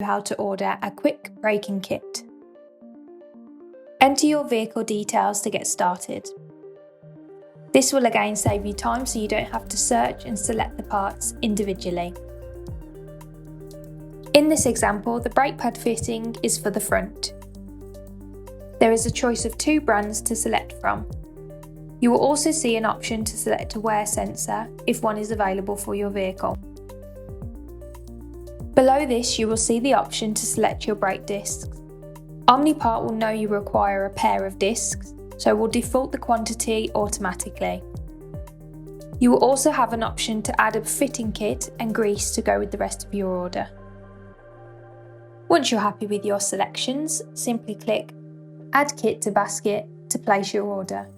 how to order a quick braking kit. Enter your vehicle details to get started. This will again save you time so you don't have to search and select the parts individually. In this example, the brake pad fitting is for the front. There is a choice of 2 brands to select from. You will also see an option to select a wear sensor if one is available for your vehicle. Below this, you will see the option to select your brake discs. Omnipart will know you require a pair of discs, so will default the quantity automatically. You will also have an option to add a fitting kit and grease to go with the rest of your order. Once you're happy with your selections, simply click Add Kit to Basket to place your order.